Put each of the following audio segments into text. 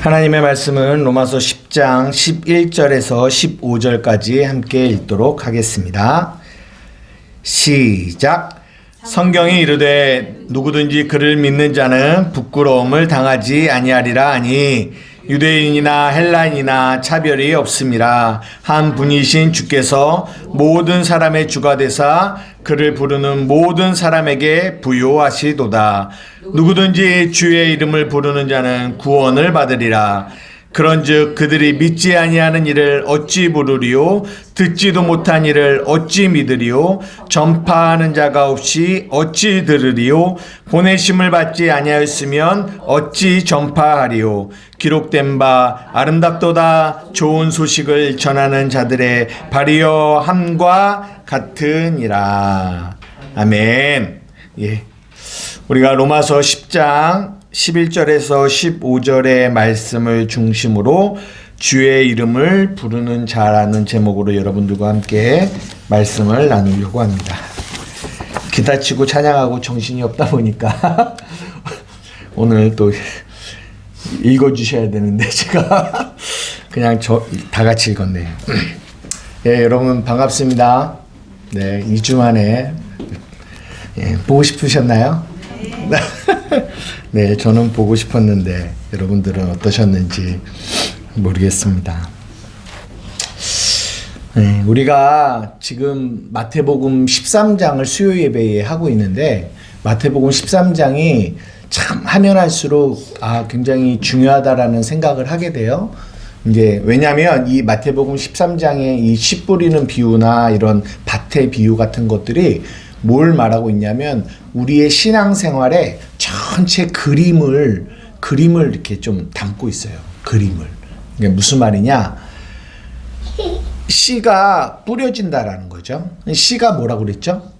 하나님의 말씀은 로마서 10장 11절에서 15절까지 함께 읽도록 하겠습니다. 시작. 성경이 이르되 누구든지 그를 믿는 자는 부끄러움을 당하지 아니하리라 하니 유대인이나 헬라인이나 차별이 없음이라. 한 분이신 주께서 모든 사람의 주가 되사 그를 부르는 모든 사람에게 부요하시도다. 누구든지 주의 이름을 부르는 자는 구원을 받으리라. 그런즉 그들이 믿지 아니하는 일을 어찌 부르리요? 듣지도 못한 일을 어찌 믿으리요? 전파하는 자가 없이 어찌 들으리요? 보내심을 받지 아니하였으면 어찌 전파하리요? 기록된 바 아름답도다 좋은 소식을 전하는 자들의 발이여 함과 같으니라. 아멘. 예. 우리가 로마서 10장 11절에서 15절의 말씀을 중심으로 주의 이름을 부르는 자라는 제목으로 여러분들과 함께 말씀을 나누려고 합니다. 기타 치고 찬양하고 정신이 없다 보니까 오늘 또 읽어주셔야 되는데 제가 그냥 다 같이 읽었네요. 예, 여러분 반갑습니다. 네, 2주 만에 보고 싶으셨나요? 네, 저는 보고 싶었는데 여러분들은 어떠셨는지 모르겠습니다. 네, 우리가 지금 마태복음 13장을 수요 예배에 하고 있는데 마태복음 13장이 참 하면 할수록 굉장히 중요하다라는 생각을 하게 돼요. 이제 왜냐하면 이 마태복음 13장의 이 씨 뿌리는 비유나 이런 밭의 비유 같은 것들이 뭘 말하고 있냐면 우리의 신앙생활에 전체 그림을 이렇게 좀 담고 있어요. 그림을. 이게 무슨 말이냐? 씨가 뿌려진다라는 거죠. 씨가 뭐라고 그랬죠?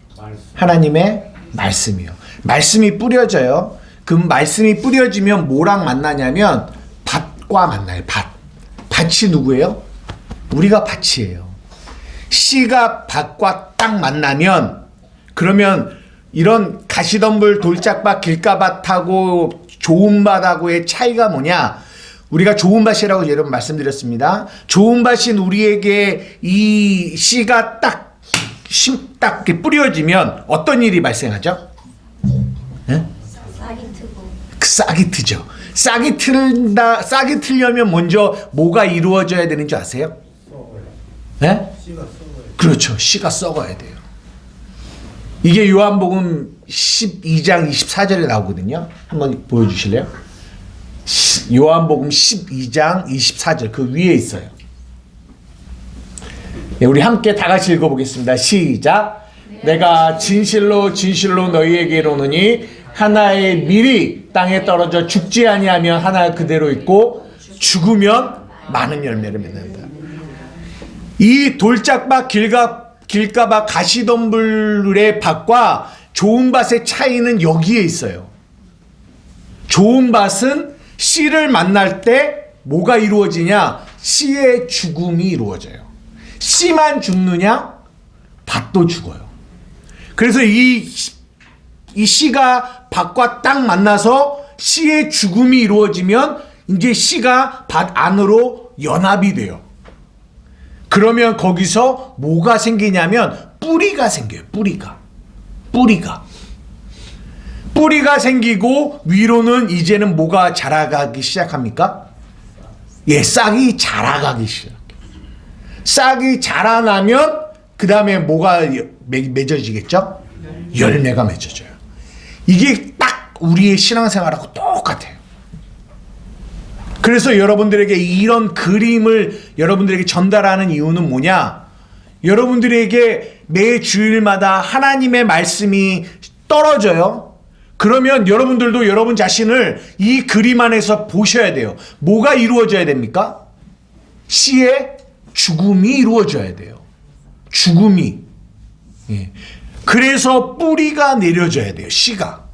하나님의 말씀이요. 말씀이 뿌려져요. 그 말씀이 뿌려지면 뭐랑 만나냐면 밭과 만나요. 밭이 누구예요? 우리가 밭이에요. 씨가 밭과 딱 만나면 그러면 이런 가시덤불 돌짝밭 길가밭하고 좋은 밭하고의 차이가 뭐냐? 우리가 좋은 밭이라고 여러분 말씀드렸습니다. 좋은 밭인 우리에게 이 씨가 딱 이렇게 뿌려지면 어떤 일이 발생하죠? 네? 싹이 트죠. 싹이 트려면 먼저 뭐가 이루어져야 되는 줄 아세요? 네? 그렇죠. 씨가 썩어야 돼요. 이게 요한복음 12장 24절에 나오거든요. 한번 보여주실래요? 요한복음 12장 24절 그 위에 있어요. 네, 우리 함께 다 같이 읽어보겠습니다. 시작. 내가 진실로 너희에게 이르노니 하나의 밀이 땅에 떨어져 죽지 아니하면 하나 그대로 있고 죽으면 많은 열매를 맺는다. 이 돌짝밭 길가밭 가시덤불의 밭과 좋은 밭의 차이는 여기에 있어요. 좋은 밭은 씨를 만날 때 뭐가 이루어지냐? 씨의 죽음이 이루어져요. 씨만 죽느냐? 밭도 죽어요. 그래서 이 씨가 밭과 딱 만나서 씨의 죽음이 이루어지면 이제 씨가 밭 안으로 연합이 돼요. 그러면 거기서 뭐가 생기냐면 뿌리가 생겨요. 뿌리가 생기고 위로는 이제는 뭐가 자라가기 시작합니까? 예, 싹이 자라가기 시작해요. 싹이 자라나면 그 다음에 뭐가 맺어지겠죠? 열매가 맺어져요. 이게 딱 우리의 신앙생활하고 똑같아요. 그래서 여러분들에게 이런 그림을 여러분들에게 전달하는 이유는 뭐냐? 여러분들에게 매 주일마다 하나님의 말씀이 떨어져요. 그러면 여러분들도 여러분 자신을 이 그림 안에서 보셔야 돼요. 뭐가 이루어져야 됩니까? 씨의 죽음이 이루어져야 돼요. 죽음이. 예. 그래서 뿌리가 내려져야 돼요. 씨가.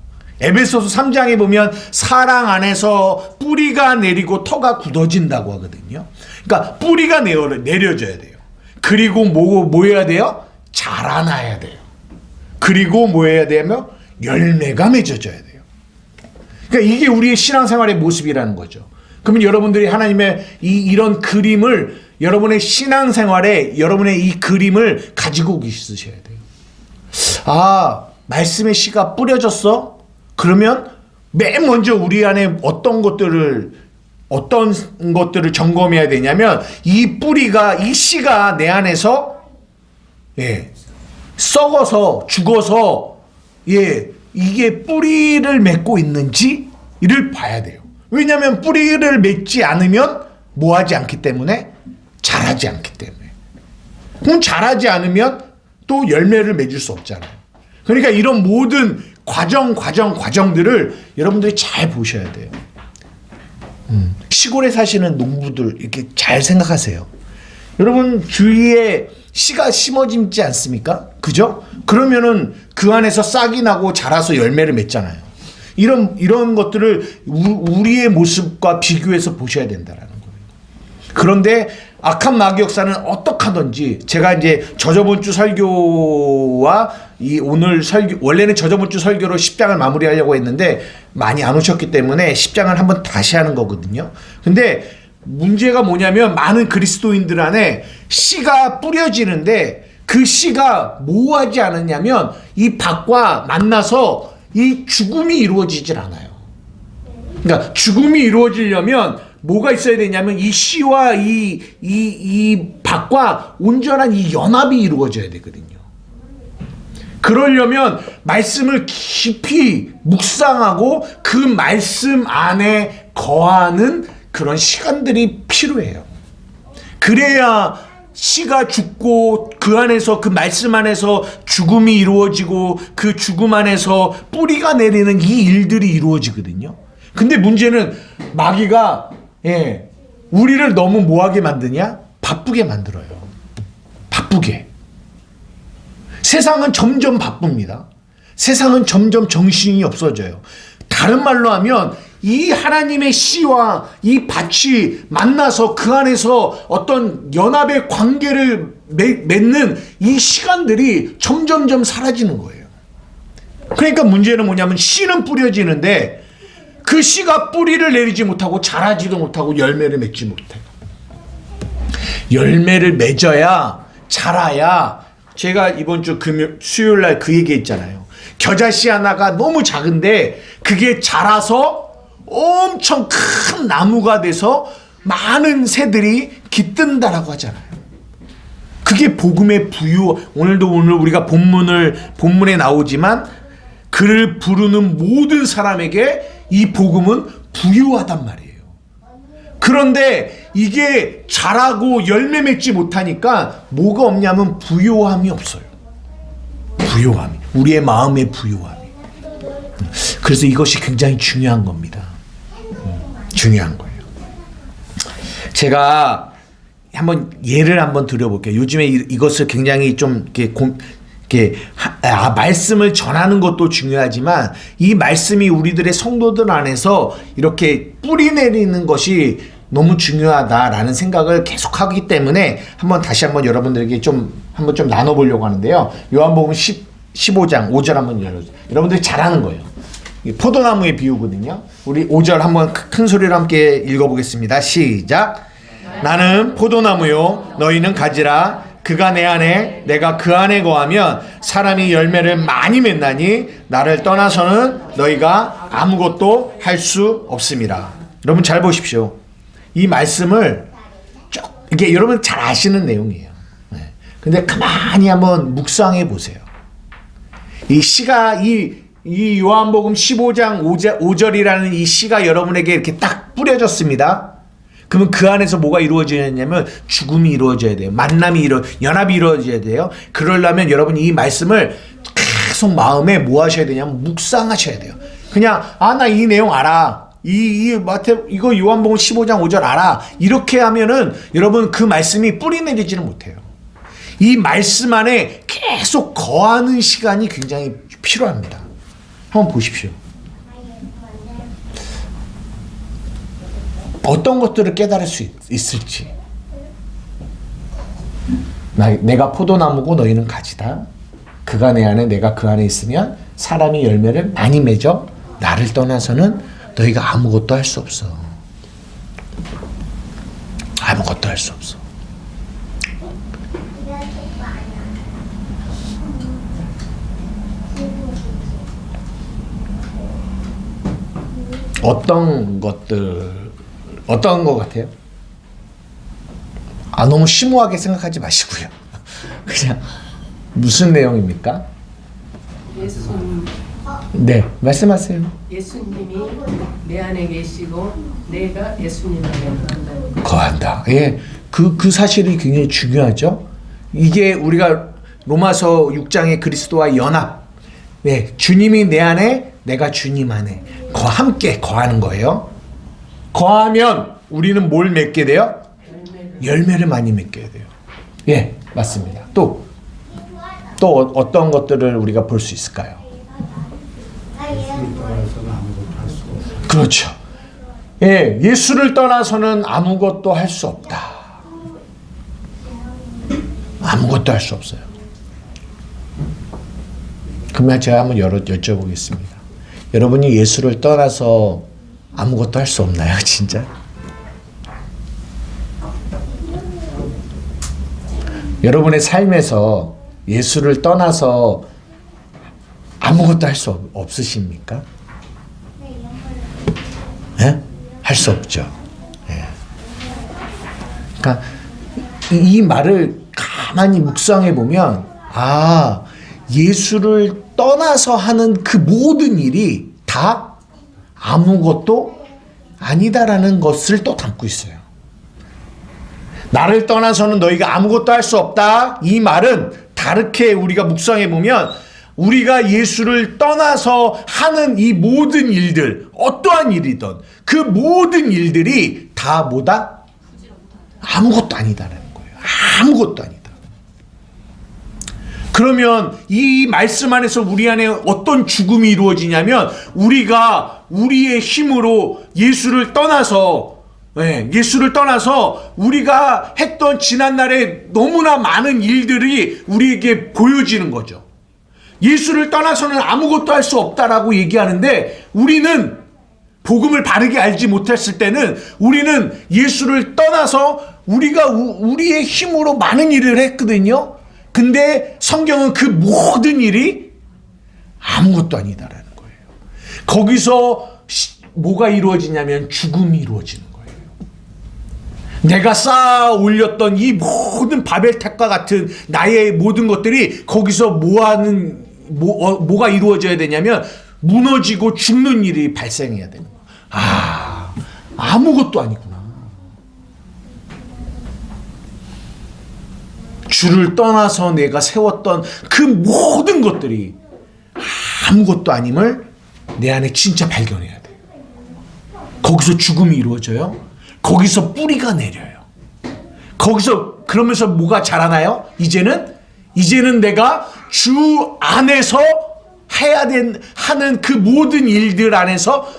에베소서 3장에 보면 사랑 안에서 뿌리가 내리고 터가 굳어진다고 하거든요. 그러니까 뿌리가 내려져야 돼요. 그리고 뭐 해야 돼요? 자라나야 돼요. 그리고 뭐 해야 되면 열매가 맺어져야 돼요. 그러니까 이게 우리의 신앙생활의 모습이라는 거죠. 그러면 여러분들이 하나님의 이런 그림을 여러분의 신앙생활에 여러분의 이 그림을 가지고 있으셔야 돼요. 아, 말씀의 씨가 뿌려졌어? 그러면 맨 먼저 우리 안에 어떤 것들을 점검해야 되냐면 이 뿌리가, 이 씨가 내 안에서 썩어서 죽어서 이게 뿌리를 맺고 있는지를 봐야 돼요. 왜냐하면 뿌리를 맺지 않으면 뭐하지 않기 때문에 자라지 않기 때문에. 그럼 자라지 않으면 또 열매를 맺을 수 없잖아요. 그러니까 이런 모든 과정들을 여러분들이 잘 보셔야 돼요. 시골에 사시는 농부들 이렇게 잘 생각하세요. 여러분 주위에 씨가 심어지지 않습니까? 그죠? 그러면은 그 안에서 싹이 나고 자라서 열매를 맺잖아요. 이런 것들을 우리의 모습과 비교해서 보셔야 된다라는 거예요. 그런데 악한 마귀 역사는 어떻게 하든지, 제가 이제 저저번 주 설교와 이 오늘 설교, 원래는 저저번 주 설교로 10장을 마무리하려고 했는데 많이 안 오셨기 때문에 10장을 한번 다시 하는 거거든요. 근데 문제가 뭐냐면 많은 그리스도인들 안에 씨가 뿌려지는데 그 씨가 뭐 하지 않았냐면 이 밭과 만나서 이 죽음이 이루어지질 않아요. 그러니까 죽음이 이루어지려면 뭐가 있어야 되냐면 이 씨와 이 밭과 온전한 이 연합이 이루어져야 되거든요. 그러려면 말씀을 깊이 묵상하고 그 말씀 안에 거하는 그런 시간들이 필요해요. 그래야 씨가 죽고 그 안에서, 그 말씀 안에서 죽음이 이루어지고 그 죽음 안에서 뿌리가 내리는 이 일들이 이루어지거든요. 근데 문제는 마귀가 우리를 너무 뭐하게 만드냐? 바쁘게 만들어요. 바쁘게. 세상은 점점 바쁩니다. 세상은 점점 정신이 없어져요. 다른 말로 하면 이 하나님의 씨와 이 밭이 만나서 그 안에서 어떤 연합의 관계를 맺는 이 시간들이 점점점 사라지는 거예요. 그러니까 문제는 뭐냐면 씨는 뿌려지는데 그 씨가 뿌리를 내리지 못하고 자라지도 못하고 열매를 맺지 못해요. 열매를 맺어야, 자라야. 제가 이번 주 수요일 날 그 얘기 했잖아요. 겨자씨 하나가 너무 작은데 그게 자라서 엄청 큰 나무가 돼서 많은 새들이 깃든다라고 하잖아요. 그게 복음의 부유. 오늘 우리가 본문에 나오지만 그를 부르는 모든 사람에게 이 복음은 부유하단 말이에요. 그런데 이게 자라고 열매 맺지 못하니까 뭐가 없냐면 부요함이 없어요. 부요함이. 우리의 마음의 부요함이. 그래서 이것이 굉장히 중요한 겁니다. 중요한 거예요. 제가 예를 한번 드려볼게요. 요즘에 이것을 굉장히 좀 말씀을 전하는 것도 중요하지만 이 말씀이 우리들의 성도들 안에서 이렇게 뿌리 내리는 것이 너무 중요하다라는 생각을 계속하기 때문에 다시 한번 여러분들에게 한번 나눠보려고 하는데요. 요한복음 15장 5절 한번 열어주세요. 여러분들이 잘 아는 거예요. 포도나무의 비유거든요. 우리 5절 한번 큰 소리로 함께 읽어보겠습니다. 시작. 나는 포도나무요 너희는 가지라. 그가 내 안에 내가 그 안에 거하면 사람이 열매를 많이 맺나니 나를 떠나서는 너희가 아무것도 할 수 없습니다. 여러분 잘 보십시오. 이 말씀을 이게 여러분 잘 아시는 내용이에요. 근데 가만히 한번 묵상해 보세요. 이 씨가 이 요한복음 15장 5절이라는 이 씨가 여러분에게 이렇게 딱 뿌려졌습니다. 그러면 그 안에서 뭐가 이루어지냐면 죽음이 이루어져야 돼요. 만남이 연합이 이루어져야 돼요. 그러려면 여러분이 이 말씀을 계속 마음에 뭐 하셔야 되냐면 묵상하셔야 돼요. 그냥 나 이 내용 알아. 이거 요한복음 15장 5절 알아. 이렇게 하면은 여러분 그 말씀이 뿌리 내리지는 못해요. 이 말씀 안에 계속 거하는 시간이 굉장히 필요합니다. 한번 보십시오. 어떤 것들을 깨달을 수 있을지. 내가 포도나무고 너희는 가지다. 그가 내 안에 내가 그 안에 있으면 사람이 열매를 많이 맺어 나를 떠나서는 너희가 아무것도 할 수 없어. 할 수 없어. 어떤 것 같아요? 너무 심오하게 생각하지 마시고요. 그냥 무슨 내용입니까? 예수님, 네, 말씀하세요. 예수님이 내 안에 계시고 내가 예수님 안에 거한다. 거한다. 예, 그 사실이 굉장히 중요하죠. 이게 우리가 로마서 6장의 그리스도와 연합. 네, 주님이 내 안에, 내가 주님 안에 함께 거하는 거예요. 거하면 우리는 뭘 맺게 돼요? 열매를 많이 맺게 돼요. 예, 맞습니다. 또 어떤 것들을 우리가 볼 수 있을까요? 그렇죠. 예, 예수를 떠나서는 아무것도 할 수 없다. 아무것도 할 수 없어요. 그러면 제가 한번 여쭤보겠습니다. 여러분이 예수를 떠나서 아무것도 할 수 없나요, 진짜? 여러분의 삶에서 예수를 떠나서 아무것도 할 수 없으십니까? 예? 할 수 없죠. 예. 그러니까 이 말을 가만히 묵상해 보면 예수를 떠나서 하는 그 모든 일이 다 아무것도 아니다라는 것을 또 담고 있어요. 나를 떠나서는 너희가 아무것도 할 수 없다. 이 말은 다르게 우리가 묵상해 보면 우리가 예수를 떠나서 하는 이 모든 일들, 어떠한 일이든 그 모든 일들이 다 뭐다? 아무것도 아니다라는 거예요. 아무것도 아니다. 그러면 이 말씀 안에서 우리 안에 어떤 죽음이 이루어지냐면 우리가 우리의 힘으로 예수를 떠나서 우리가 했던 지난날에 너무나 많은 일들이 우리에게 보여지는 거죠. 예수를 떠나서는 아무것도 할 수 없다라고 얘기하는데 우리는 복음을 바르게 알지 못했을 때는 우리는 예수를 떠나서 우리가 우리의 힘으로 많은 일을 했거든요. 근데 성경은 그 모든 일이 아무것도 아니다라는 거예요. 거기서 뭐가 이루어지냐면 죽음이 이루어지는 거예요. 내가 쌓아 올렸던 이 모든 바벨탑과 같은 나의 모든 것들이 거기서 뭐가 이루어져야 되냐면 무너지고 죽는 일이 발생해야 되는 거예요. 아무것도 아니구나. 주를 떠나서 내가 세웠던 그 모든 것들이 아무것도 아님을 내 안에 진짜 발견해야 돼요. 거기서 죽음이 이루어져요. 거기서 뿌리가 내려요. 거기서 그러면서 뭐가 자라나요? 이제는 내가 주 안에서 하는 그 모든 일들 안에서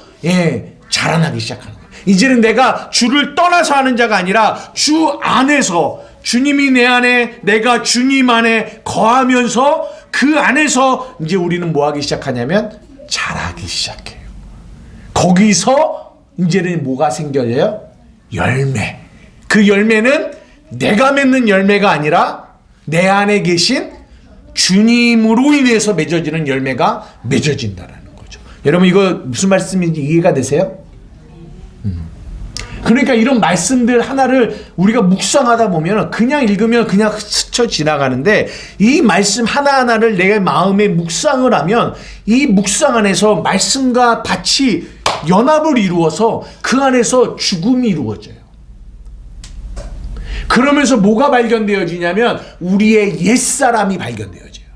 자라나기 시작하는 거예요. 이제는 내가 주를 떠나서 하는 자가 아니라 주 안에서 주님이 내 안에 내가 주님 안에 거하면서 그 안에서 이제 우리는 뭐 하기 시작하냐면 자라기 시작해요. 거기서 이제는 뭐가 생겨요? 열매. 그 열매는 내가 맺는 열매가 아니라 내 안에 계신 주님으로 인해서 맺어지는 열매가 맺어진다라는 거죠. 여러분 이거 무슨 말씀인지 이해가 되세요? 그러니까 이런 말씀들 하나를 우리가 묵상하다 보면 그냥 읽으면 그냥 스쳐 지나가는데 이 말씀 하나하나를 내 마음에 묵상을 하면 이 묵상 안에서 말씀과 밭이 연합을 이루어서 그 안에서 죽음이 이루어져요. 그러면서 뭐가 발견되어지냐면 우리의 옛사람이 발견되어져요.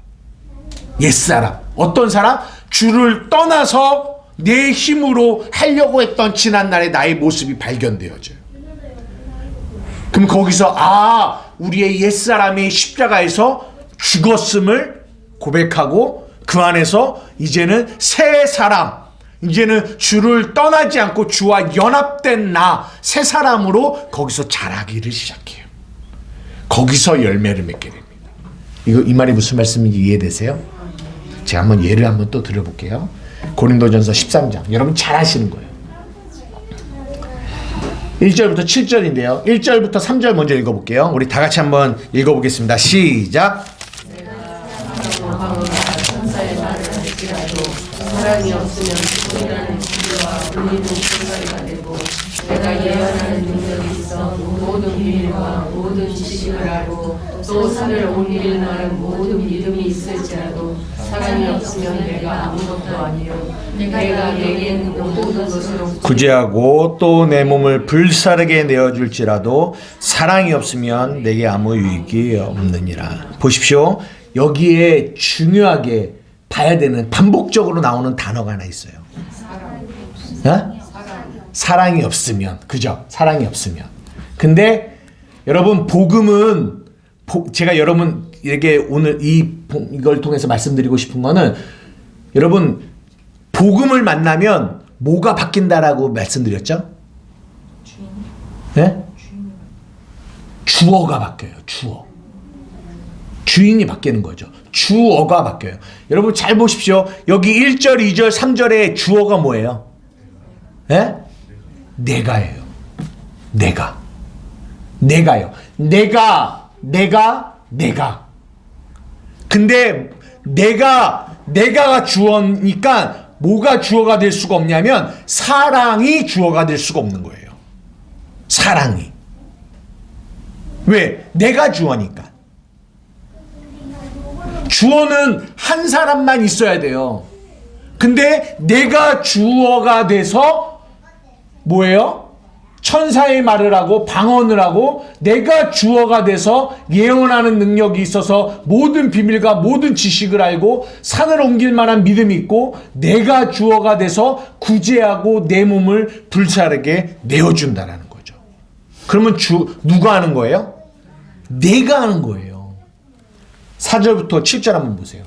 옛사람. 어떤 사람? 주를 떠나서 내 힘으로 하려고 했던 지난날의 나의 모습이 발견되어져요. 그럼 거기서 우리의 옛사람이 십자가에서 죽었음을 고백하고 그 안에서 이제는 새 사람, 이제는 주를 떠나지 않고 주와 연합된 새 사람으로 거기서 자라기를 시작해요. 거기서 열매를 맺게 됩니다. 이 말이 무슨 말씀인지 이해되세요? 제가 한번 예를 한번 또 들어볼게요. 고린도전서 13장. 여러분 잘 아시는 거예요. 1절부터 7절인데요. 1절부터 3절 먼저 읽어볼게요. 우리 다 같이 한번 읽어보겠습니다. 시작. 천사의 말을 할지라도 사랑이 없으면 죽음이라는 기회와 울리는 소리가 되고 내가 예언하는 능력이 있어 모든 비밀과 모든 지식을 알고 또 산을 옮길 만한 모든 믿음이 있을지라도 사랑이 없으면 내가 아무것도 아니요 내가 내게 있는 모든 것으로 구제하고 또 내 몸을 불사르게 내어줄지라도 사랑이 없으면 내게 아무 유익이 없느니라. 보십시오. 여기에 중요하게 봐야 되는 반복적으로 나오는 단어가 하나 있어요. 사랑이 없으면, 그죠? 사랑이 없으면. 근데 여러분 복음은 제가 여러분에게 오늘 이걸 통해서 말씀드리고 싶은 거는 여러분 복음을 만나면 뭐가 바뀐다라고 말씀드렸죠? 네? 주어가 바뀌어요. 주어. 주인이 바뀌는 거죠. 주어가 바뀌어요. 여러분 잘 보십시오. 여기 1절, 2절, 3절에 주어가 뭐예요? 네? 내가예요. 내가요. 내가. 근데 내가가 주어니까 뭐가 주어가 될 수가 없냐면 사랑이 주어가 될 수가 없는 거예요. 사랑이. 왜? 내가 주어니까. 주어는 한 사람만 있어야 돼요. 근데 내가 주어가 돼서 뭐예요? 천사의 말을 하고 방언을 하고 내가 주어가 돼서 예언하는 능력이 있어서 모든 비밀과 모든 지식을 알고 산을 옮길 만한 믿음이 있고 내가 주어가 돼서 구제하고 내 몸을 불사르게 내어준다라는 거죠. 그러면 누가 하는 거예요? 내가 하는 거예요. 4절부터 7절 한번 보세요.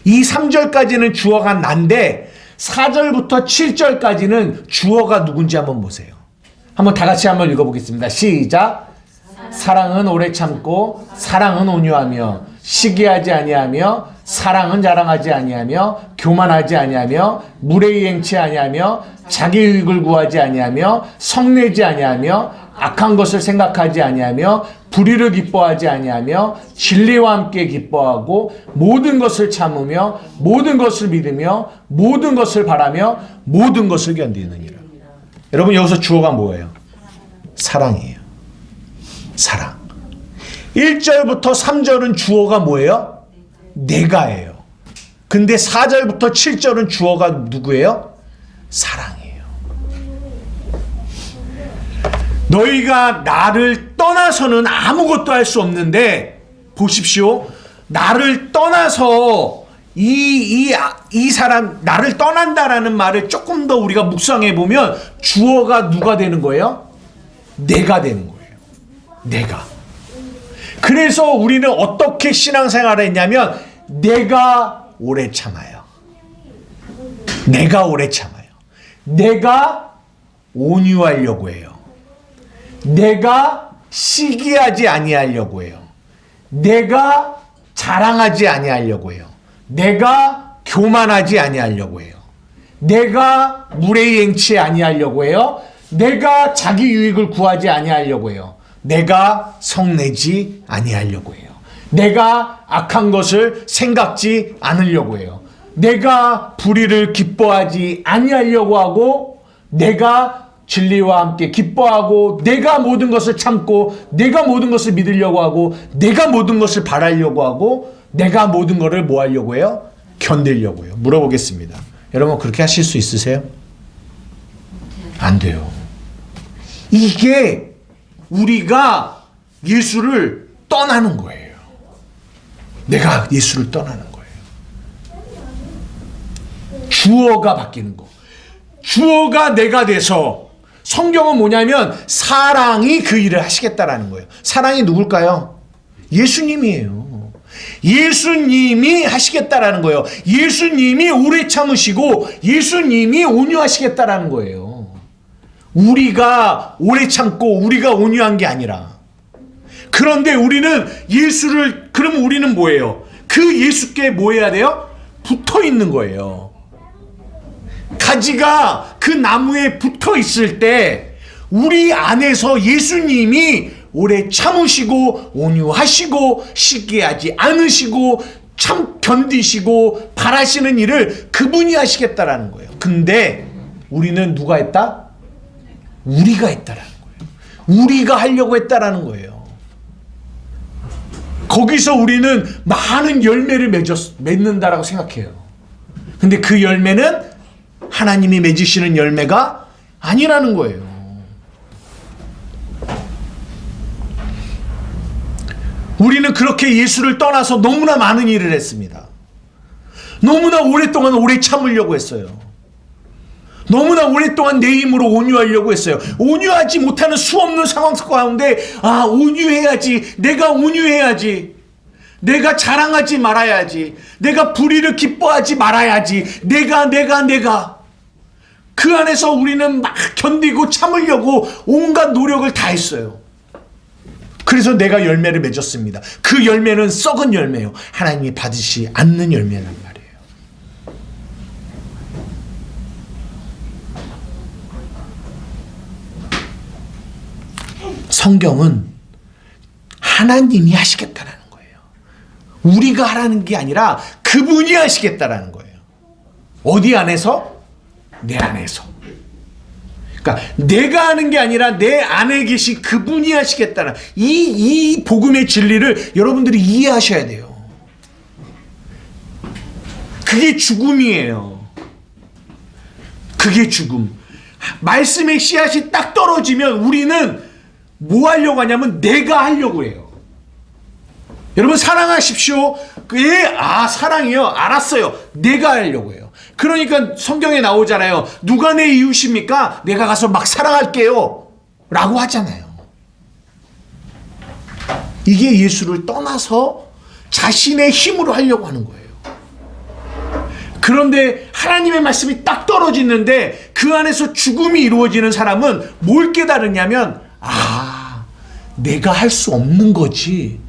이 3절까지는 주어가 난데 4절부터 7절까지는 주어가 누군지 한번 보세요. 한번 다 같이 한번 읽어보겠습니다. 시작. 사랑은 오래 참고 사랑은 온유하며 시기하지 아니하며 사랑은 자랑하지 아니하며 교만하지 아니하며 무례히 행치 아니하며 자기 유익을 구하지 아니하며 성내지 아니하며 악한 것을 생각하지 아니하며 불의를 기뻐하지 아니하며 진리와 함께 기뻐하고 모든 것을 참으며 모든 것을 믿으며 모든 것을 바라며 모든 것을 견디느니라. 여러분 여기서 주어가 뭐예요? 사랑이에요. 사랑. 1절부터 3절은 주어가 뭐예요? 내가예요. 근데 4절부터 7절은 주어가 누구예요? 사랑이에요. 너희가 나를 떠나서는 아무것도 할 수 없는데 보십시오. 나를 떠나서 이 사람 나를 떠난다라는 말을 조금 더 우리가 묵상해 보면 주어가 누가 되는 거예요? 내가 되는 거예요. 내가. 그래서 우리는 어떻게 신앙생활을 했냐면 내가 오래 참아요. 내가 오래 참아요. 내가 온유하려고 해요. 내가 시기하지 아니하려고 해요. 내가 자랑하지 아니하려고 해요. 내가 교만하지 아니하려고 해요. 내가 무례히 행치 아니하려고 해요. 내가 자기 유익을 구하지 아니하려고 해요. 내가 성내지 아니하려고 해요. 내가 악한 것을 생각지 않으려고 해요. 내가 불의를 기뻐하지 아니하려고 하고 내가 진리와 함께 기뻐하고 내가 모든 것을 참고 내가 모든 것을 믿으려고 하고 내가 모든 것을 바라려고 하고 내가 모든 것을 뭐 하려고 해요? 견디려고 해요. 물어보겠습니다. 여러분 그렇게 하실 수 있으세요? 안 돼요. 이게 우리가 예수를 떠나는 거예요. 내가 예수를 떠나는 거예요. 주어가 바뀌는 거. 주어가 내가 돼서 성경은 뭐냐면 사랑이 그 일을 하시겠다라는 거예요. 사랑이 누굴까요? 예수님이에요. 예수님이 하시겠다라는 거예요. 예수님이 오래 참으시고 예수님이 온유하시겠다라는 거예요. 우리가 오래 참고 우리가 온유한 게 아니라. 그런데 우리는 그럼 우리는 뭐예요? 그 예수께 뭐 해야 돼요? 붙어 있는 거예요. 가지가 그 나무에 붙어 있을 때 우리 안에서 예수님이 오래 참으시고 온유하시고 시기하지 않으시고 참 견디시고 바라시는 일을 그분이 하시겠다라는 거예요. 근데 우리는 누가 했다? 우리가 했다라는 거예요. 우리가 하려고 했다라는 거예요. 거기서 우리는 많은 열매를 맺는다라고 생각해요. 근데 그 열매는 하나님이 맺으시는 열매가 아니라는 거예요. 우리는 그렇게 예수를 떠나서 너무나 많은 일을 했습니다. 너무나 오랫동안 오래 참으려고 했어요. 너무나 오랫동안 내 힘으로 온유하려고 했어요. 온유하지 못하는 수없는 상황 가운데 온유해야지. 내가 온유해야지. 내가 자랑하지 말아야지. 내가 불의를 기뻐하지 말아야지. 내가. 그 안에서 우리는 막 견디고 참으려고 온갖 노력을 다 했어요. 그래서 내가 열매를 맺었습니다. 그 열매는 썩은 열매요. 하나님이 받으시 않는 열매란 말이에요. 성경은 하나님이 하시겠다라는 거예요. 우리가 하라는 게 아니라 그분이 하시겠다라는 거예요. 어디 안에서? 내 안에서. 그러니까 내가 하는 게 아니라 내 안에 계신 그분이 하시겠다는 이 복음의 진리를 여러분들이 이해하셔야 돼요. 그게 죽음이에요. 그게 죽음. 말씀의 씨앗이 딱 떨어지면 우리는 뭐 하려고 하냐면 내가 하려고 해요. 여러분 사랑하십시오. 사랑이요. 알았어요. 내가 하려고 해요. 그러니까 성경에 나오잖아요. 누가 내 이웃입니까? 내가 가서 막 사랑할게요. 라고 하잖아요. 이게 예수를 떠나서 자신의 힘으로 하려고 하는 거예요. 그런데 하나님의 말씀이 딱 떨어지는데 그 안에서 죽음이 이루어지는 사람은 뭘 깨달으냐면 내가 할 수 없는 거지.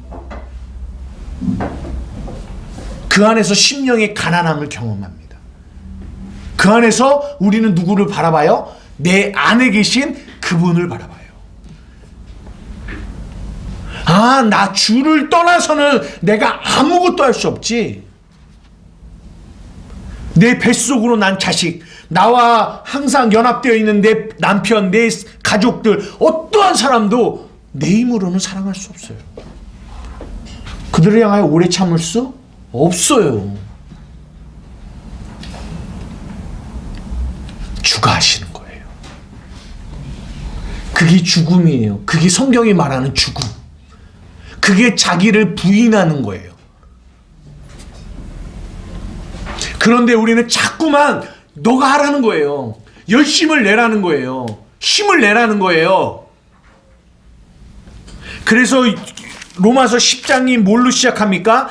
그 안에서 심령의 가난함을 경험합니다. 그 안에서 우리는 누구를 바라봐요? 내 안에 계신 그분을 바라봐요. 나 주를 떠나서는 내가 아무것도 할 수 없지. 내 뱃속으로 난 자식, 나와 항상 연합되어 있는 내 남편, 내 가족들, 어떠한 사람도 내 힘으로는 사랑할 수 없어요. 그들을 향하여 오래 참을 수 없어요. 주가 하시는 거예요. 그게 죽음이에요. 그게 성경이 말하는 죽음. 그게 자기를 부인하는 거예요. 그런데 우리는 자꾸만 너가 하라는 거예요. 열심을 내라는 거예요. 힘을 내라는 거예요. 그래서 로마서 10장이 뭘로 시작합니까?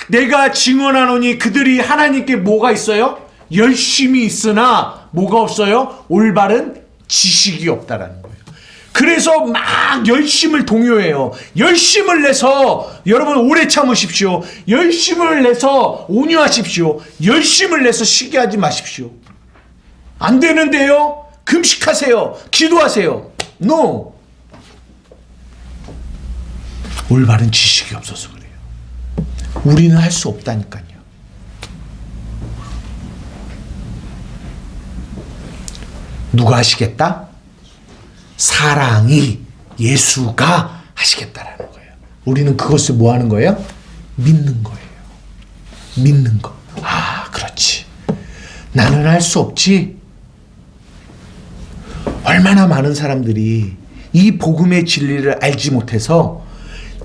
내가 증언하노니 그들이 하나님께 뭐가 있어요? 열심이 있으나 뭐가 없어요? 올바른 지식이 없다라는 거예요. 그래서 막 열심을 동요해요. 열심을 내서 여러분 오래 참으십시오. 열심을 내서 온유하십시오. 열심을 내서 시기하지 마십시오. 안 되는데요? 금식하세요. 기도하세요. No. 올바른 지식이 없어서 그래요. 우리는 할 수 없다니까요. 누가 하시겠다? 사랑이 예수가 하시겠다라는 거예요. 우리는 그것을 뭐 하는 거예요? 믿는 거예요. 믿는 거. 그렇지. 나는 할 수 없지. 얼마나 많은 사람들이 이 복음의 진리를 알지 못해서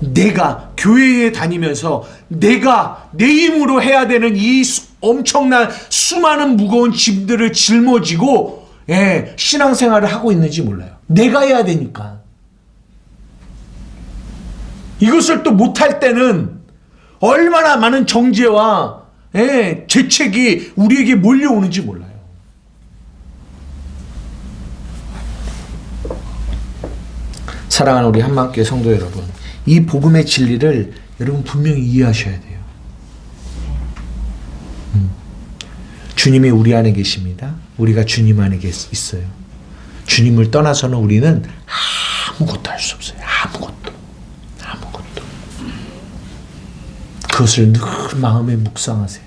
내가 교회에 다니면서 내가 내 힘으로 해야 되는 이 엄청난 수많은 무거운 짐들을 짊어지고 신앙생활을 하고 있는지 몰라요. 내가 해야 되니까. 이것을 또 못할 때는 얼마나 많은 정죄와 죄책이 우리에게 몰려오는지 몰라요. 사랑하는 우리 한마음교회 성도 여러분, 이 복음의 진리를 여러분 분명히 이해하셔야 돼요. 주님이 우리 안에 계십니다. 우리가 주님 안에 있어요. 주님을 떠나서는 우리는 아무것도 할 수 없어요. 아무것도. 그것을 늘 마음에 묵상하세요.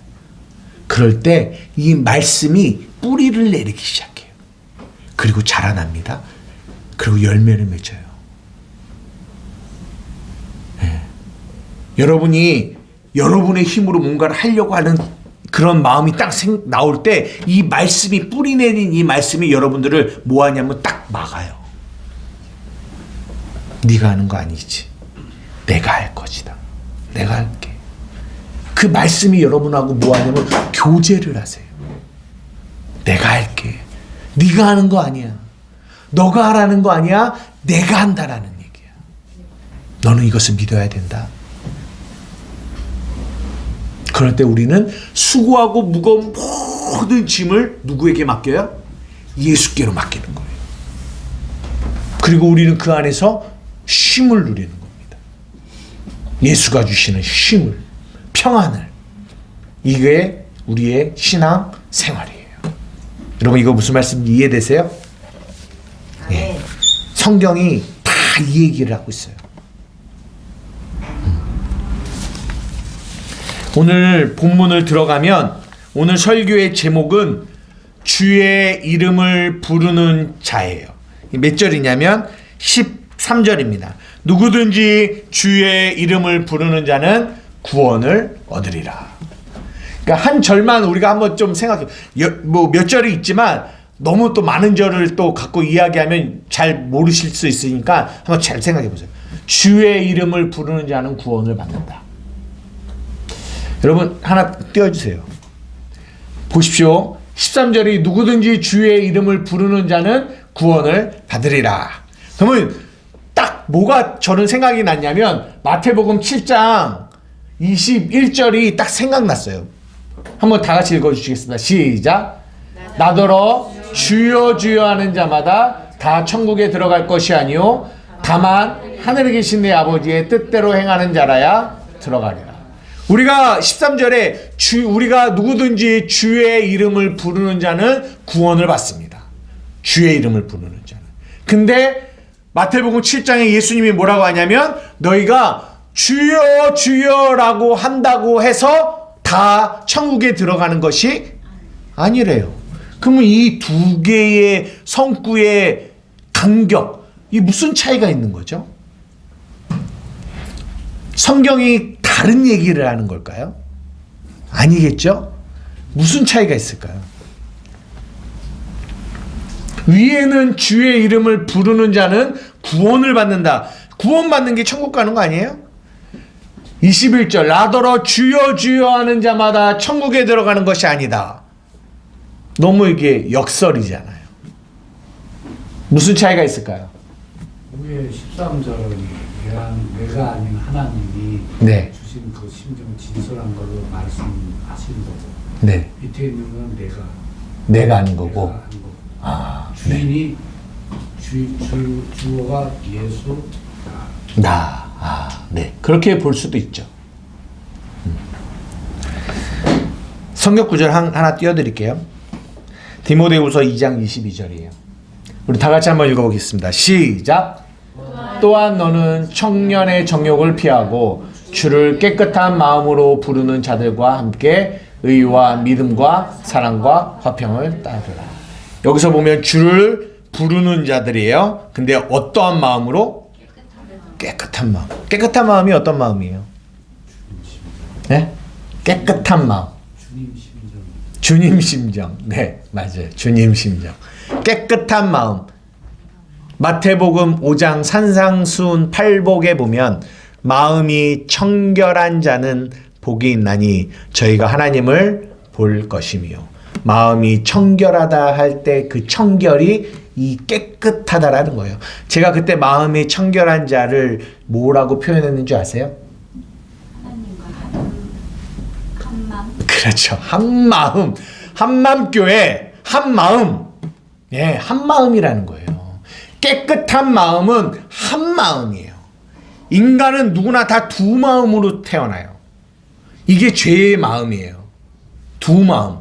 그럴 때 이 말씀이 뿌리를 내리기 시작해요. 그리고 자라납니다. 그리고 열매를 맺어요. 네. 여러분이 여러분의 힘으로 뭔가를 하려고 하는 그런 마음이 딱 나올 때 이 말씀이 뿌리 내린 이 말씀이 여러분들을 뭐 하냐면 딱 막아요. 네가 하는 거 아니지. 내가 할 것이다. 내가 할게. 그 말씀이 여러분하고 뭐 하냐면 교제를 하세요. 내가 할게. 네가 하는 거 아니야. 너가 하라는 거 아니야. 내가 한다라는 얘기야. 너는 이것을 믿어야 된다. 그럴 때 우리는 수고하고 무거운 모든 짐을 누구에게 맡겨요? 예수께로 맡기는 거예요. 그리고 우리는 그 안에서 쉼을 누리는 겁니다. 예수가 주시는 쉼을, 평안을. 이게 우리의 신앙 생활이에요. 여러분 이거 무슨 말씀 이해되세요? 네. 성경이 다 이 얘기를 하고 있어요. 오늘 본문을 들어가면 오늘 설교의 제목은 주의 이름을 부르는 자예요. 몇 절이냐면 13절입니다. 누구든지 주의 이름을 부르는 자는 구원을 얻으리라. 그러니까 한 절만 우리가 한번 좀 생각해. 뭐 몇 절이 있지만 너무 또 많은 절을 또 갖고 이야기하면 잘 모르실 수 있으니까 한번 잘 생각해 보세요. 주의 이름을 부르는 자는 구원을 받는다. 여러분 하나 띄워주세요. 보십시오. 13절이 누구든지 주의 이름을 부르는 자는 구원을 받으리라. 그러면 딱 뭐가 저는 생각이 났냐면 마태복음 7장 21절이 딱 생각났어요. 한번 다 같이 읽어주시겠습니다. 시작. 나더러 주여 주여 하는 자마다 다 천국에 들어갈 것이 아니요 다만 하늘에 계신 내 아버지의 뜻대로 행하는 자라야 들어가리라. 우리가 13절에 우리가 누구든지 주의 이름을 부르는 자는 구원을 받습니다. 주의 이름을 부르는 자는. 근데 마태복음 7장에 예수님이 뭐라고 하냐면 너희가 주여 주여라고 한다고 해서 다 천국에 들어가는 것이 아니래요. 그러면 이 두 개의 성구의 간격, 이 무슨 차이가 있는 거죠? 성경이 다른 얘기를 하는 걸까요? 아니겠죠? 무슨 차이가 있을까요? 위에는 주의 이름을 부르는 자는 구원을 받는다. 구원받는 게 천국 가는 거 아니에요? 21절 나더러 주여 주여 하는 자마다 천국에 들어가는 것이 아니다. 너무 이게 역설이잖아요. 무슨 차이가 있을까요? 위에 13절은 내가 아닌 하나님이 네. 주신 그 심정 진솔한 걸로 말씀하신 거고 네. 밑에 있는 건 내가 아닌 거고. 내가 아닌 거고. 아, 주인이 주어가 예수 네. 그렇게 볼 수도 있죠. 성경 구절 하나 띄워드릴게요. 디모데후서 2장 22절이에요. 우리 다 같이 한번 읽어보겠습니다. 시작. 또한 너는 청년의 정욕을 피하고 주를 깨끗한 마음으로 부르는 자들과 함께 의와 믿음과 사랑과 화평을 따르라. 여기서 보면 주를 부르는 자들이에요. 근데 어떠한 마음으로? 깨끗한 마음. 깨끗한 마음이 어떤 마음이에요? 네? 깨끗한 마음. 주님 심정. 네, 맞아요. 주님 심정. 깨끗한 마음. 마태복음 5장 산상수훈 8복에 보면 마음이 청결한 자는 복이 있나니 저희가 하나님을 볼 것이며 마음이 청결하다 할 때 그 청결이 이 깨끗하다라는 거예요. 제가 그때 마음이 청결한 자를 뭐라고 표현했는지 아세요? 한마음. 그렇죠. 한마음. 한맘교회 한마음. 예, 한마음이라는 거예요. 깨끗한 마음은 한마음이에요. 인간은 누구나 다 두 마음으로 태어나요. 이게 죄의 마음이에요. 두 마음.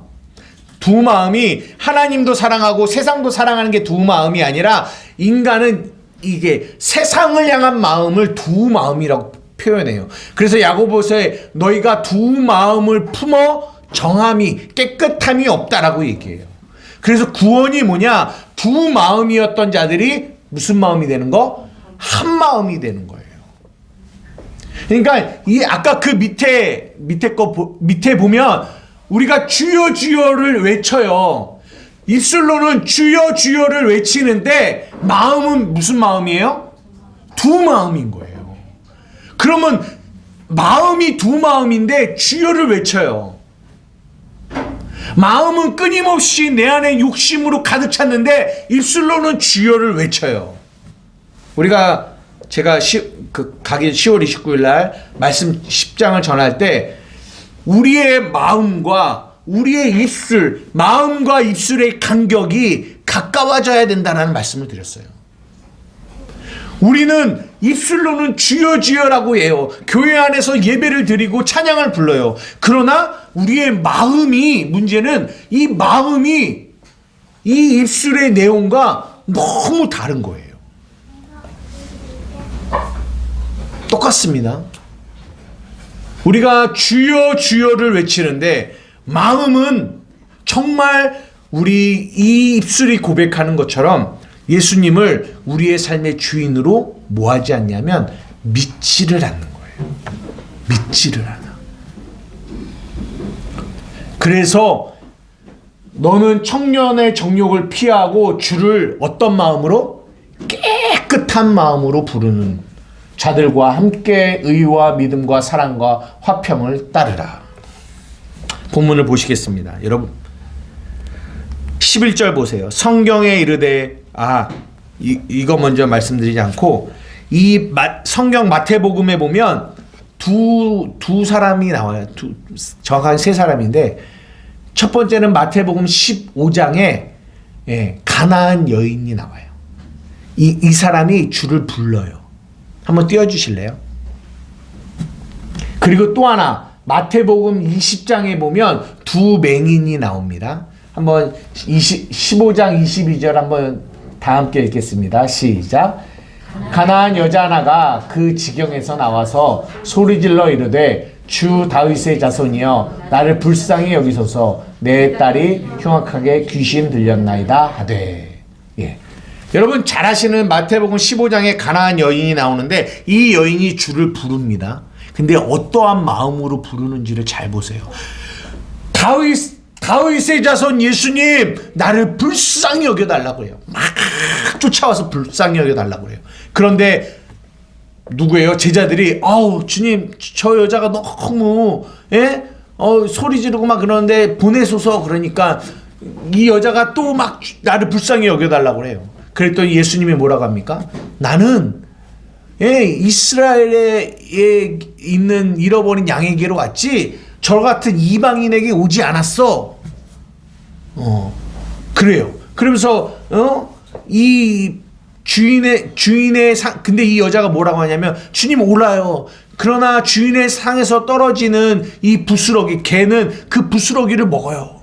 두 마음이 하나님도 사랑하고 세상도 사랑하는 게 두 마음이 아니라 인간은 이게 세상을 향한 마음을 두 마음이라고 표현해요. 그래서 야고보서에 너희가 두 마음을 품어 정함이 깨끗함이 없다라고 얘기해요. 그래서 구원이 뭐냐? 두 마음이었던 자들이 무슨 마음이 되는 거? 한 마음이 되는 거예요. 그러니까 이 아까 그 밑에 보면 우리가 주여 주여를 외쳐요. 입술로는 주여 주여를 외치는데 마음은 무슨 마음이에요? 두 마음인 거예요. 그러면 마음이 두 마음인데 주여를 외쳐요. 마음은 끊임없이 내 안에 욕심으로 가득 찼는데 입술로는 주여를 외쳐요. 제가 가기 10월 29일 날 말씀 10장을 전할 때 우리의 마음과 우리의 입술, 마음과 입술의 간격이 가까워져야 된다는 말씀을 드렸어요. 우리는 입술로는 주여 주여라고 해요. 교회 안에서 예배를 드리고 찬양을 불러요. 그러나 우리의 마음이, 문제는 이 마음이 이 입술의 내용과 너무 다른 거예요. 똑같습니다. 우리가 주여 주여를 외치는데 마음은 정말 우리 이 입술이 고백하는 것처럼 예수님을 우리의 삶의 주인으로 뭐 하지 않냐면 믿지를 않는 거예요. 믿지를 않아. 그래서 너는 청년의 정욕을 피하고 주를 어떤 마음으로? 깨끗한 마음으로 부르는 자들과 함께 의와 믿음과 사랑과 화평을 따르라. 본문을 보시겠습니다. 여러분 11절 보세요. 성경에 이르되 이거 먼저 말씀드리지 않고 이 성경 마태복음에 보면 두 사람이 나와요. 정확하게 세 사람인데 첫 번째는 마태복음 15장에 가나안 여인이 나와요. 이 사람이 주를 불러요. 한번 띄워주실래요? 그리고 또 하나 마태복음 20장에 보면 두 맹인이 나옵니다. 한번 15장 22절 한번 다 함께 읽겠습니다. 시작. 가나안 여자 하나가 그 지경에서 나와서 소리질러 이르되 주 다윗의 자손이여 나를 불쌍히 여기소서 내 딸이 흉악하게 귀신 들렸나이다 하되. 여러분 잘 아시는 마태복음 15장에 가나안 여인이 나오는데 이 여인이 주를 부릅니다. 근데 어떠한 마음으로 부르는지를 잘 보세요. 다윗의 자손 예수님 나를 불쌍히 여겨달라고 해요. 막 쫓아와서 불쌍히 여겨달라고 해요. 그런데 누구예요? 제자들이 주님 저 여자가 너무 소리 지르고 막 그러는데 보내소서. 그러니까 이 여자가 또 막 나를 불쌍히 여겨달라고 해요. 그랬더니 예수님이 뭐라고 합니까? 나는 이스라엘에 있는 잃어버린 양에게로 왔지 저 같은 이방인에게 오지 않았어. 그래요. 그러면서 이 주인의 상, 근데 이 여자가 뭐라고 하냐면 주님 올라요. 그러나 주인의 상에서 떨어지는 이 부스러기, 개는 그 부스러기를 먹어요.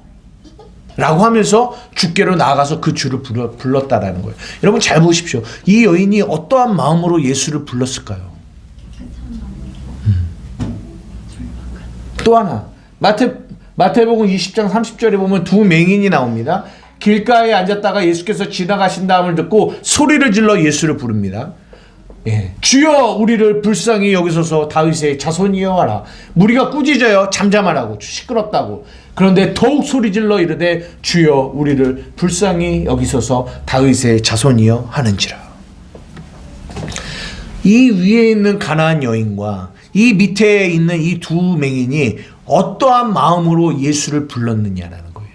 라고 하면서 주께로 나아가서 그 주를 불렀다라는 거예요. 여러분 잘 보십시오. 이 여인이 어떠한 마음으로 예수를 불렀을까요? 또 하나 마태복음 20장 30절에 보면 두 맹인이 나옵니다. 길가에 앉았다가 예수께서 지나가신 다음을 듣고 소리를 질러 예수를 부릅니다. 주여 우리를 불쌍히 여기소서 다윗의 자손이여 하라. 무리가 꾸짖어요. 잠잠하라고, 시끄럽다고. 그런데 더욱 소리질러 이르되 주여 우리를 불쌍히 여기소서 다윗의 자손이여 하는지라. 이 위에 있는 가나안 여인과 이 밑에 있는 이 두 맹인이 어떠한 마음으로 예수를 불렀느냐라는 거예요.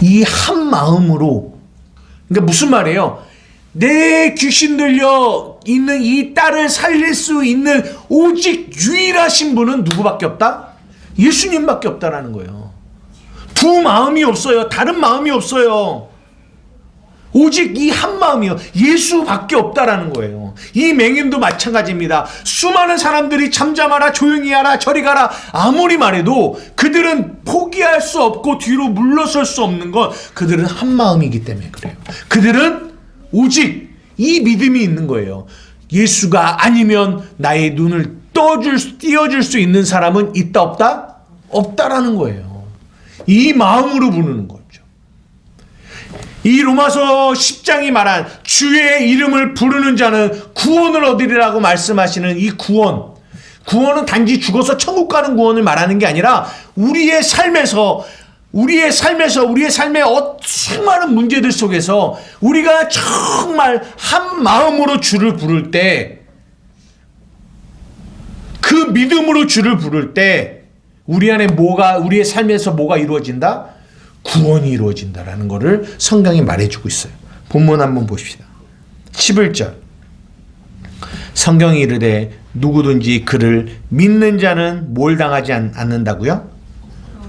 이 한 마음으로. 그러니까 무슨 말이에요? 내 귀신 들려 있는 이 딸을 살릴 수 있는 오직 유일하신 분은 누구밖에 없다? 예수님밖에 없다라는 거예요. 두 마음이 없어요. 다른 마음이 없어요. 오직 이 한 마음이요. 예수밖에 없다라는 거예요. 이 맹인도 마찬가지입니다. 수많은 사람들이 잠잠하라, 조용히 하라, 저리 가라 아무리 말해도 그들은 포기할 수 없고 뒤로 물러설 수 없는 건 그들은 한 마음이기 때문에 그래요. 그들은 오직 이 믿음이 있는 거예요. 예수가 아니면 나의 눈을 띄어줄 수 있는 사람은 있다 없다? 없다라는 거예요. 이 마음으로 부르는 거죠. 이 로마서 10장이 말한 주의 이름을 부르는 자는 구원을 얻으리라고 말씀하시는 이 구원은 단지 죽어서 천국 가는 구원을 말하는 게 아니라 우리의 삶에서 우리의 삶의 수많은 문제들 속에서 우리가 정말 한 마음으로 주를 부를 때, 그 믿음으로 주를 부를 때 우리의 삶에서 뭐가 이루어진다? 구원이 이루어진다라는 것을 성경이 말해주고 있어요. 본문 한번 보십시다. 11절. 성경이 이르되 누구든지 그를 믿는 자는 뭘 당하지 않는다고요?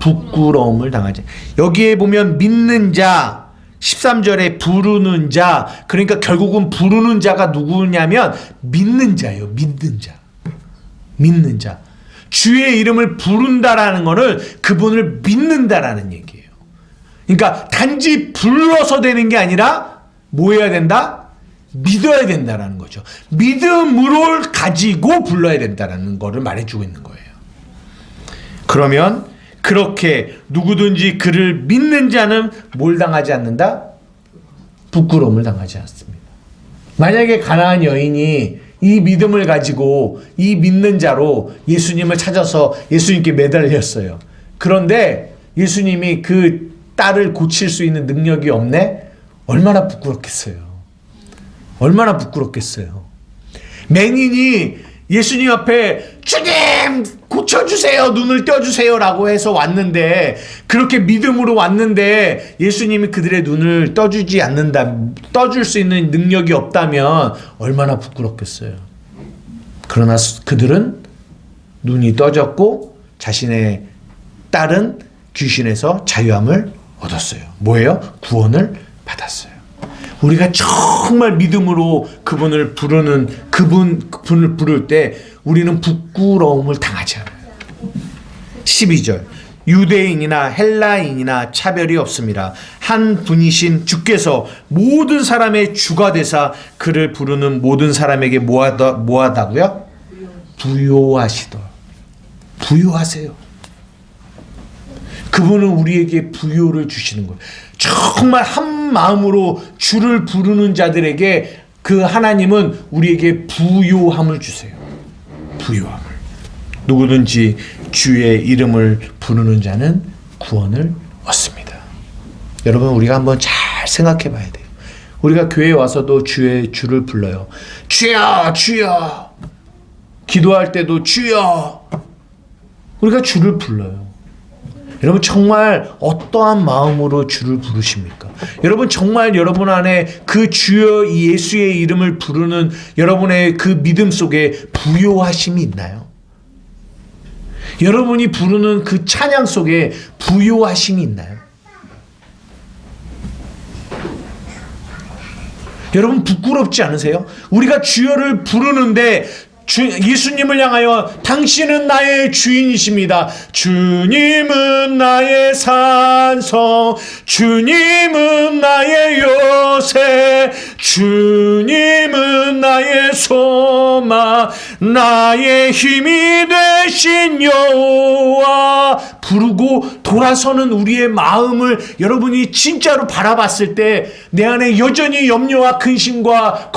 부끄러움을 당하지. 여기에 보면 믿는 자, 13절에 부르는 자, 그러니까 결국은 부르는 자가 누구냐면 믿는 자예요. 믿는 자. 주의 이름을 부른다라는 것은 그분을 믿는다라는 얘기예요. 그러니까 단지 불러서 되는 게 아니라 뭐 해야 된다? 믿어야 된다라는 거죠. 믿음으로 가지고 불러야 된다라는 것을 말해주고 있는 거예요. 그러면 그렇게 누구든지 그를 믿는 자는 뭘 당하지 않는다? 부끄러움을 당하지 않습니다. 만약에 가나안 여인이 이 믿음을 가지고 이 믿는 자로 예수님을 찾아서 예수님께 매달렸어요. 그런데 예수님이 그 딸을 고칠 수 있는 능력이 없네? 얼마나 부끄럽겠어요. 얼마나 부끄럽겠어요. 맹인이 예수님 앞에 주님 고쳐주세요, 눈을 떼어주세요 라고 해서 왔는데, 그렇게 믿음으로 왔는데 예수님이 그들의 눈을 떠줄 수 있는 능력이 없다면 얼마나 부끄럽겠어요. 그러나 그들은 눈이 떠졌고 자신의 딸은 귀신에서 자유함을 얻었어요. 뭐예요? 구원을 받았어요. 우리가 정말 믿음으로 그분을 부를 때 우리는 부끄러움을 당하지 않아요. 12절. 유대인이나 헬라인이나 차별이 없습니다. 한 분이신 주께서 모든 사람의 주가 되사 그를 부르는 모든 사람에게 뭐하다고요? 부요하세요. 그분은 우리에게 부요를 주시는 거예요. 정말 한 마음으로 주를 부르는 자들에게 그 하나님은 우리에게 부요함을 주세요. 부요함을. 누구든지 주의 이름을 부르는 자는 구원을 얻습니다. 여러분, 우리가 한번 잘 생각해 봐야 돼요. 우리가 교회에 와서도 주를 불러요. 주여, 주여. 기도할 때도 주여. 우리가 주를 불러요. 여러분, 정말 어떠한 마음으로 주를 부르십니까? 여러분, 정말 여러분 안에 그 주여 예수의 이름을 부르는 여러분의 그 믿음 속에 부요하심이 있나요? 여러분이 부르는 그 찬양 속에 부요하심이 있나요? 여러분, 부끄럽지 않으세요? 우리가 주여를 부르는데 예수님을 향하여 당신은 나의 주인이십니다. 주님은 나의 산성, 주님은 나의 요새, 주님은 나의 소망, 나의 힘이 되신 여호와 부르고 돌아서는 우리의 마음을 여러분이 진짜로 바라봤을 때 내 안에 여전히 염려와 근심과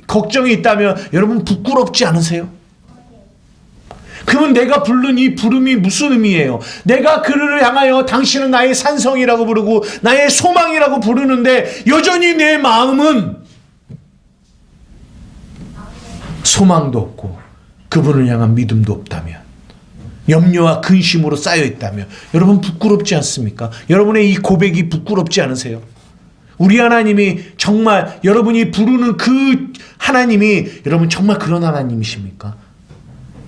걱정이 있다면 여러분 부끄럽지 않으세요? 그러면 내가 부른 이 부름이 무슨 의미예요? 내가 그를 향하여 당신은 나의 산성이라고 부르고 나의 소망이라고 부르는데 여전히 내 마음은 소망도 없고 그분을 향한 믿음도 없다면, 염려와 근심으로 쌓여 있다면 여러분 부끄럽지 않습니까? 여러분의 이 고백이 부끄럽지 않으세요? 우리 하나님이 정말 여러분이 부르는 그 하나님이 여러분 정말 그런 하나님이십니까?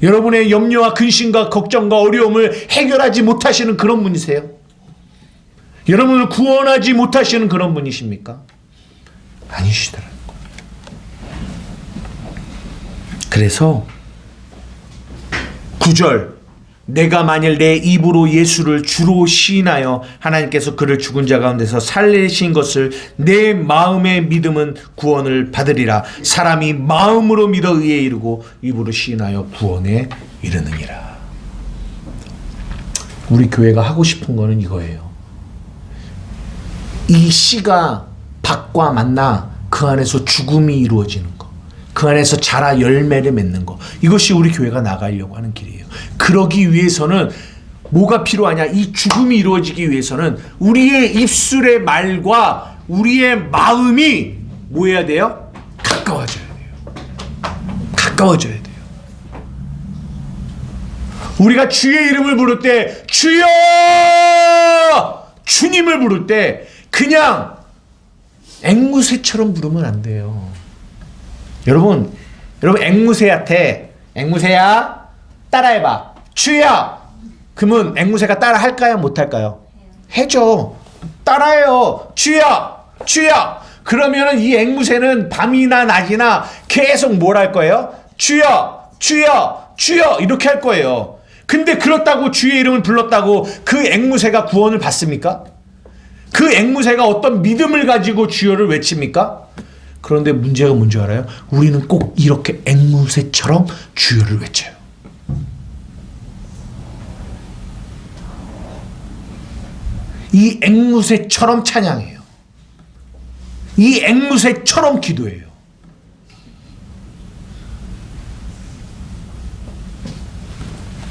여러분의 염려와 근심과 걱정과 어려움을 해결하지 못하시는 그런 분이세요? 여러분을 구원하지 못하시는 그런 분이십니까? 아니시더라고요. 그래서 9절, 내가 만일 내 입으로 예수를 주로 시인하여 하나님께서 그를 죽은 자 가운데서 살리신 것을 내 마음의 믿음은 구원을 받으리라. 사람이 마음으로 믿어 의에 이르고 입으로 시인하여 구원에 이르느니라. 우리 교회가 하고 싶은 거는 이거예요. 이 씨가 밭과 만나 그 안에서 죽음이 이루어지는 거, 그 안에서 자라 열매를 맺는 거, 이것이 우리 교회가 나가려고 하는 길이에요. 그러기 위해서는 뭐가 필요하냐? 이 죽음이 이루어지기 위해서는 우리의 입술의 말과 우리의 마음이 뭐 해야 돼요? 가까워져야 돼요. 가까워져야 돼요. 우리가 주의 이름을 부를 때, 주여! 주님을 부를 때 그냥 앵무새처럼 부르면 안 돼요. 여러분 앵무새한테, 앵무새야 따라해봐, 주여! 그러면 앵무새가 따라 할까요? 못 할까요? 해줘. 따라해요. 주여! 주여! 그러면은 이 앵무새는 밤이나 낮이나 계속 뭘 할 거예요? 주여! 주여! 주여! 이렇게 할 거예요. 근데 그렇다고 주의 이름을 불렀다고 그 앵무새가 구원을 받습니까? 그 앵무새가 어떤 믿음을 가지고 주여를 외칩니까? 그런데 문제가 뭔지 알아요? 우리는 꼭 이렇게 앵무새처럼 주여를 외쳐요. 이 앵무새처럼 찬양해요. 이 앵무새처럼 기도해요.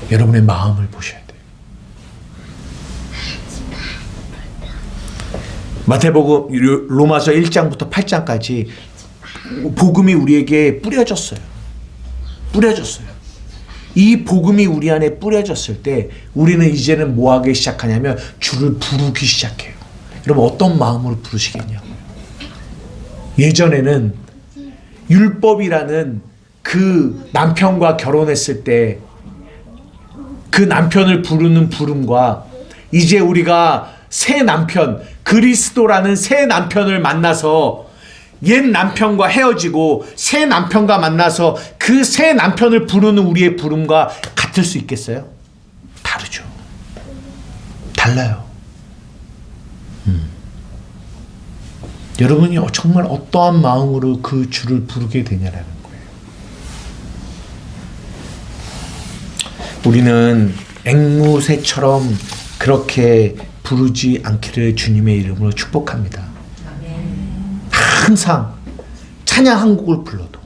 여러분의 마음을 보셔야 돼요. 마태복음 로마서 1장부터 8장까지 복음이 우리에게 뿌려졌어요. 뿌려졌어요. 이 복음이 우리 안에 뿌려졌을 때 우리는 이제는 뭐 하기 시작하냐면 주를 부르기 시작해요. 여러분 어떤 마음으로 부르시겠냐고요. 예전에는 율법이라는 그 남편과 결혼했을 때 그 남편을 부르는 부름과 이제 우리가 새 남편, 그리스도라는 새 남편을 만나서 옛 남편과 헤어지고 새 남편과 만나서 그 새 남편을 부르는 우리의 부름과 같을 수 있겠어요? 다르죠. 달라요. 여러분이 정말 어떠한 마음으로 그 주를 부르게 되냐라는 거예요. 우리는 앵무새처럼 그렇게 부르지 않기를 주님의 이름으로 축복합니다. 항상 찬양 한 곡을 불러도.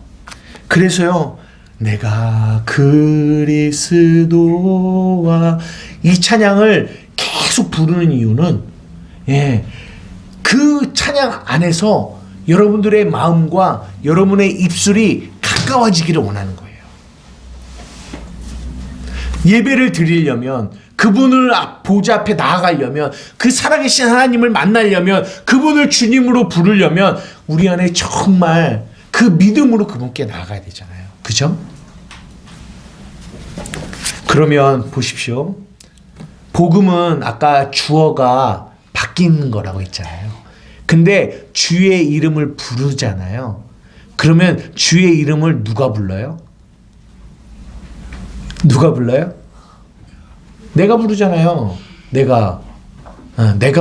그래서요, 내가 그리스도와 이 찬양을 계속 부르는 이유는 그 찬양 안에서 여러분들의 마음과 여러분의 입술이 가까워지기를 원하는 거예요. 예배를 드리려면, 그분을 보좌 앞에 나아가려면, 그 살아계신 하나님을 만나려면, 그분을 주님으로 부르려면 우리 안에 정말 그 믿음으로 그분께 나아가야 되잖아요. 그죠? 그러면 보십시오. 복음은 아까 주어가 바뀌는 거라고 했잖아요. 근데 주의 이름을 부르잖아요. 그러면 주의 이름을 누가 불러요? 누가 불러요? 내가 부르잖아요. 내가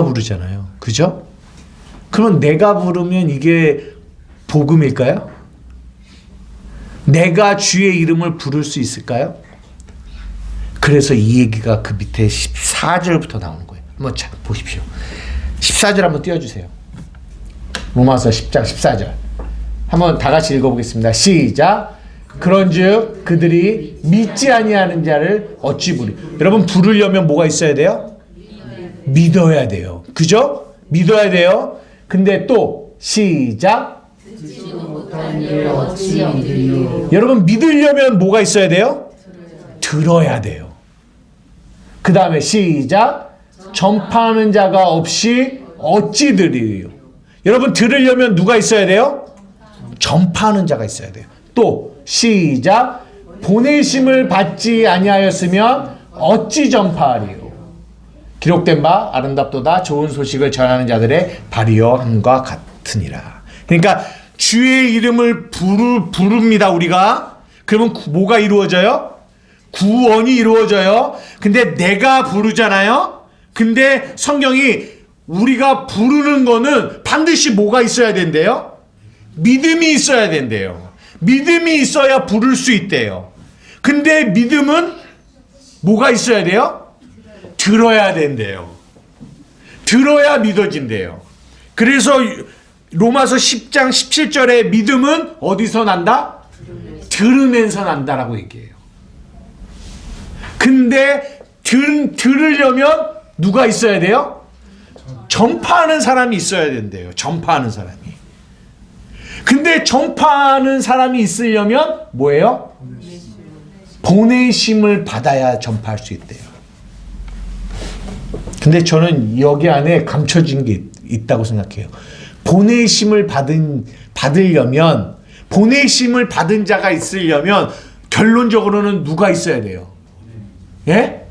부르잖아요. 그죠? 그러면 내가 부르면 이게 복음일까요? 내가 주의 이름을 부를 수 있을까요? 그래서 이 얘기가 그 밑에 14절부터 나오는 거예요. 한번 보십시오. 14절 한번 띄워주세요. 로마서 10장 14절. 한번 다 같이 읽어보겠습니다. 시작. 그런즉 그들이 믿지 아니하는 자를 어찌 부리? 여러분 부르려면 뭐가 있어야 돼요? 믿어야 돼요. 그죠? 믿어야 돼요. 근데 또 시작. 여러분 믿으려면 뭐가 있어야 돼요? 들어야 돼요. 그 다음에 시작. 전파하는 자가 없이 어찌 들으리요? 여러분 들으려면 누가 있어야 돼요? 전파하는 자가 있어야 돼요. 또 시작. 보내심을 받지 아니하였으면 어찌 전파하리요? 기록된 바 아름답도다 좋은 소식을 전하는 자들의 발이여 함과 같으니라. 그러니까 주의 이름을 부릅니다 우리가. 그러면 뭐가 이루어져요? 구원이 이루어져요. 근데 내가 부르잖아요. 근데 성경이 우리가 부르는 거는 반드시 뭐가 있어야 된대요? 믿음이 있어야 된대요. 믿음이 있어야 부를 수 있대요. 근데 믿음은 뭐가 있어야 돼요? 들어야 된대요. 들어야 믿어진대요. 그래서 로마서 10장 17절에 믿음은 어디서 난다? 들으면서 난다라고 얘기해요. 근데 들으려면 누가 있어야 돼요? 전파하는 사람이 있어야 된대요. 전파하는 사람이. 근데 전파하는 사람이 있으려면 뭐예요? 보내심을 받아야 전파할 수 있대요. 근데 저는 여기 안에 감춰진 게 있다고 생각해요. 보내심을 받으려면, 보내심을 받은 자가 있으려면 결론적으로는 누가 있어야 돼요? 예?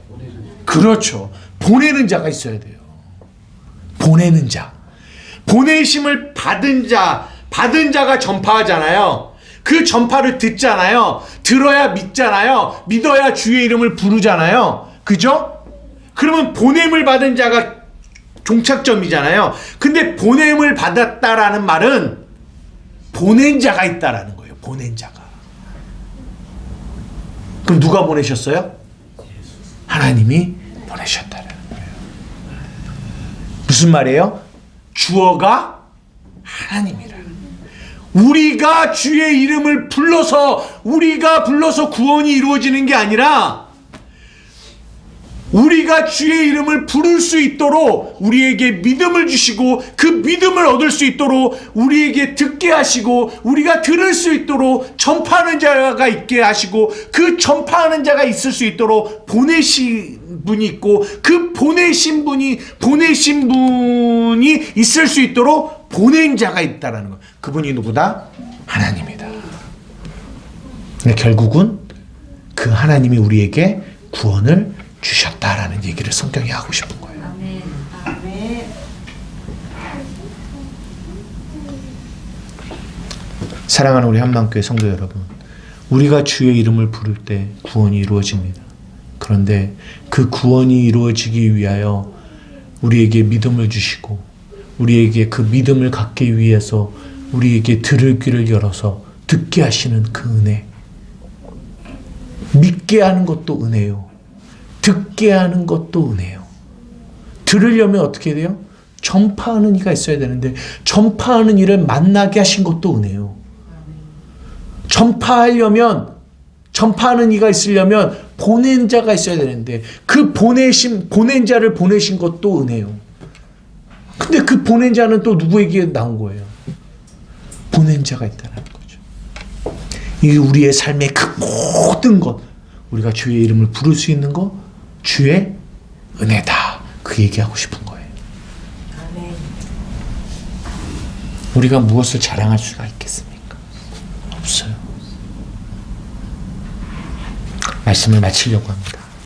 그렇죠. 보내는 자가 있어야 돼요. 보내는 자. 보내심을 받은 자가 전파하잖아요. 그 전파를 듣잖아요. 들어야 믿잖아요. 믿어야 주의 이름을 부르잖아요. 그죠? 그러면 보냄을 받은 자가 종착점이잖아요. 근데 보냄을 받았다라는 말은 보낸 자가 있다라는 거예요. 보낸 자가. 그럼 누가 보내셨어요? 하나님이 보내셨다라는 거예요. 무슨 말이에요? 주어가 하나님이라. 우리가 주의 이름을 우리가 불러서 구원이 이루어지는 게 아니라 우리가 주의 이름을 부를 수 있도록 우리에게 믿음을 주시고 그 믿음을 얻을 수 있도록 우리에게 듣게 하시고 우리가 들을 수 있도록 전파하는 자가 있게 하시고 그 전파하는 자가 있을 수 있도록 보내신 분이 있고 그 보내신 분이 있을 수 있도록 보낸 자가 있다라는 거. 그분이 누구다? 하나님이다. 근데 결국은 그 하나님이 우리에게 구원을 주셨다라는 얘기를 성경이 하고 싶은 거예요. 아멘. 아멘. 사랑하는 우리 한마음교회 성도 여러분, 우리가 주의 이름을 부를 때 구원이 이루어집니다. 그런데 그 구원이 이루어지기 위하여 우리에게 믿음을 주시고 우리에게 그 믿음을 갖기 위해서 우리에게 들을 귀를 열어서 듣게 하시는 그 은혜, 믿게 하는 것도 은혜요. 듣게 하는 것도 은혜요. 들으려면 어떻게 돼요? 전파하는 이가 있어야 되는데 전파하는 이를 만나게 하신 것도 은혜요. 전파하는 이가 있으려면 보낸 자가 있어야 되는데 그 보낸 자를 보내신 것도 은혜요. 근데 그 보낸 자는 또 누구에게 나온 거예요? 보낸 자가 있다는 거죠. 이 우리의 삶의 그 모든 것, 우리가 주의 이름을 부를 수 있는 것, 주의 은혜다. 그 얘기하고 싶은 거예요. 우리가 무엇을 자랑할 수가 있겠습니까? 없어요. 말씀을 마치려고 합니다.